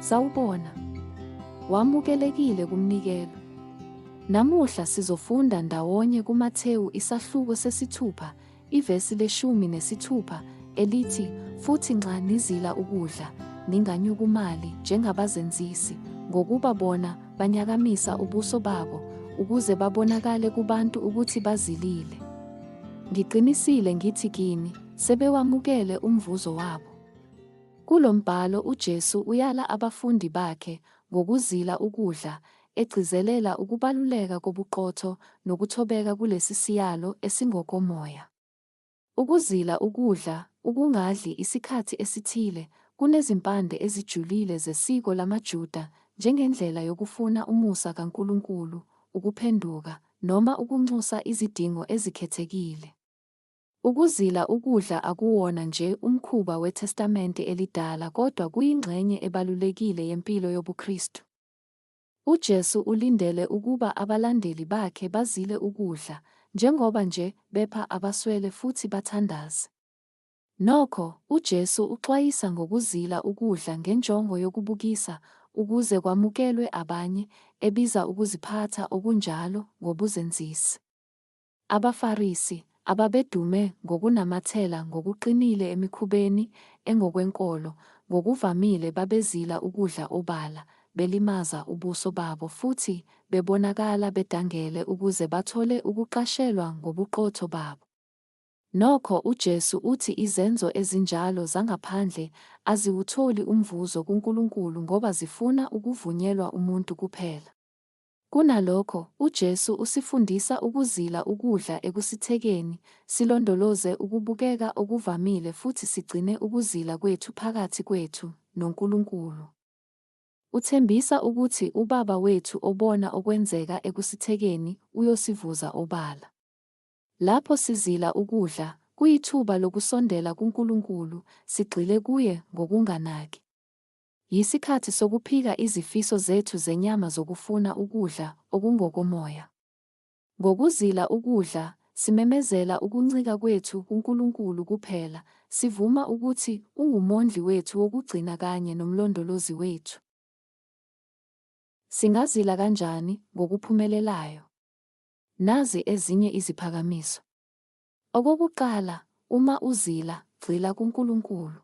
sawubona. Wamukelekile kumnikelo. Namuhla sizofunda ndawonye kuMathewu isahluko sesithupha, ivesi le-16 elithi, futhi nxa nizila ukudla, ninganyukumali njengabazenzisi, ngokuba bona banyakamisa ubuso babo, ukuze babonakale kubantu ukuthi bazilile. Ngiqinisile ngithi kini, sebewamukele umvuzo wabo. Kulo mbhalo uJesu uyala abafundi bakhe ngokuzila ukudla, egcizelela ukubaluleka kobuqotho nokuthobeka kulesi siyalo esingokomoya. Ukuzila ukudla, ukungadli isikhathi esithile, kunezimpande ezijulile zesiko lamaJuda, njengendlela yokufuna umusa kaNkulunkulu, ukuphenduka, noma ukunxusa izidingo ezikhethekile. Ukuzila ukudla akuwona nje umkhuba weTestamente elidala, kodwa kuyingxenye ebalulekile yempilo yobuKristu. UJesu ulindele ukuba abalandeli bakhe bazile ukudla, njengoba nje bepha abaswele futhi bathandaze. Nokho, uJesu uxwayisa ngokuzila ukudla ngenjongo yokubukisa, ukuze kwamukelwe abanye, ebiza ukuziphatha okunjalo ngobuzenzisi. AbaFarisi, ababedume ngokunamathela ngokuqinile emikhubeni engokwenkolo, ngokuvamile babezila ukudla obala, belimaza ubuso babo futhi bebonakala bedangele ukuze bathole ukuqashelwa ngobuqotho babo. Nokho uJesu uthi izenzo ezinjalo zangaphandle aziwutholi umvuzo kuNkulunkulu ngoba zifuna ukuvunyelwa umuntu kuphela. Kunalokho, uJesu usifundisa ukuzila ukudla ekusithekeni, silondoloze ukubukeka okuvamile futhi sigcine ukuzila kwethu phakathi kwethu noNkulunkulu. Uthembisa ukuthi uBaba wethu obona okwenzeka ekusithekeni uyosivuza obala. Lapho sizila ukudla, kuyithuba lokusondela kuNkulunkulu, sigxile kuye ngokunganaki. Yisikhathi sokuphika izifiso zethu zenyama zokufuna ukudla okungokomoya. Ngokuzila ukudla, simemezela ukuncika kwethu kuNkulunkulu kuphela, sivuma ukuthi ungumondli wethu wokugcina kanye nomlondolozi wethu. Singazila kanjani ngokuphumelelayo? Nazi ezinye iziphakamiso. Okokuqala, uma uzila, gxila kuNkulunkulu.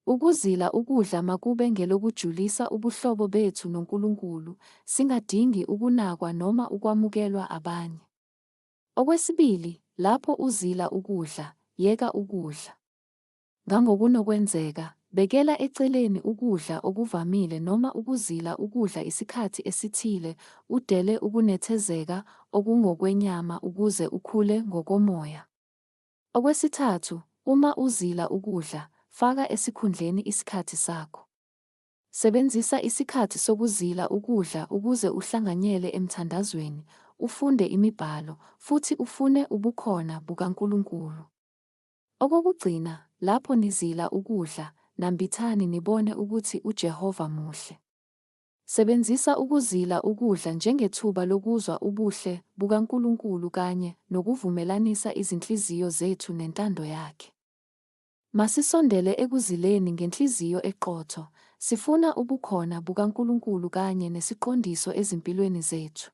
Ukuzila ukudla makube ngelokujulisa ubuhlobo bethu noNkulunkulu, singadingi ukunakwa noma ukwamukelwa abanye. Okwesibili, lapho uzila ukudla, yeka ukudla. Ngangokunokwenzeka, bekela eceleni ukudla okuvamile noma ukuzila ukudla isikhathi esithile, udele ukunethezeka okungokwenyama ukuze ukhule ngokomoya. Okwesithathu, uma uzila ukudla, faka esikhundleni isikhathi sakho. Sebenzisa isikhathi sokuzila ukudla ukuze uhlanganyele emthandazweni, ufunde imibhalo, futhi ufune ubukhona bukaNkulunkulu. Okokugcina, lapho nizila ukudla, nambithani nibone ukuthi uJehova muhle. Sebenzisa ukuzila ukudla njengethuba lokuzwa ubuhle bukaNkulunkulu kanye nokuvumelanisa izinhliziyo zethu nentando yakhe. Masisondele ekuzileni ngenhliziyo eqotho, sifuna ubukhona bukaNkulunkulu kanye nesiqondiso ezimpilweni zethu.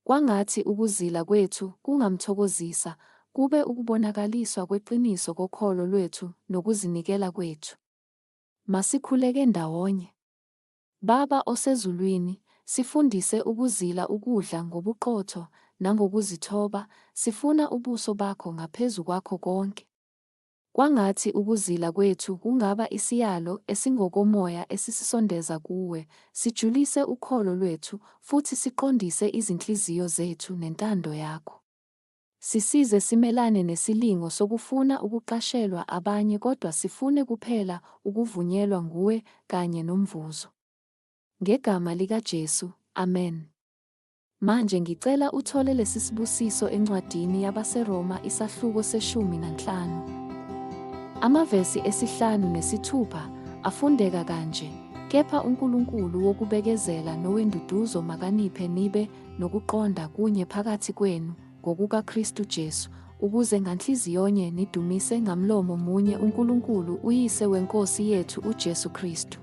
Kwangathi ukuzila kwethu kungamthokozisa, kube ukubonakaliswa kweqiniso kokholo lwethu nokuzinikela kwethu. Masikhuleke ndawonye. Baba osezulwini, sifundise ukuzila ukudla ngobuqotho nangokuzithoba, sifuna ubuso bakho ngaphezu kwakho konke. Kwangathi ukuzila kwethu kungaba isiyalo esingokomoya esisondeza kuwe, sijulise ukholo lwethu futhi siqondise izinhliziyo zethu nentando yakho. Sisize simelane nesilingo sokufuna ukuqashelwa abanye kodwa sifune kuphela ukuvunyelwa nguwe kanye nomvuzo. Ngegama likaJesu, Amen. Manje ngicela uthole lesi sibusiso encwadini yabaseRoma isahluko se-15. Amavesi esi-5 nesi-6 afundeka kanje, kepha uNkulunkulu wokubekezela nowenduduzo makaniphe nibe nokuqonda kunye phakathi kwenu ngokukaKristu Jesu, ukuze nganhliziyonye nidumise ngamlomo munye uNkulunkulu uYise weNkosi yethu uJesu Kristu.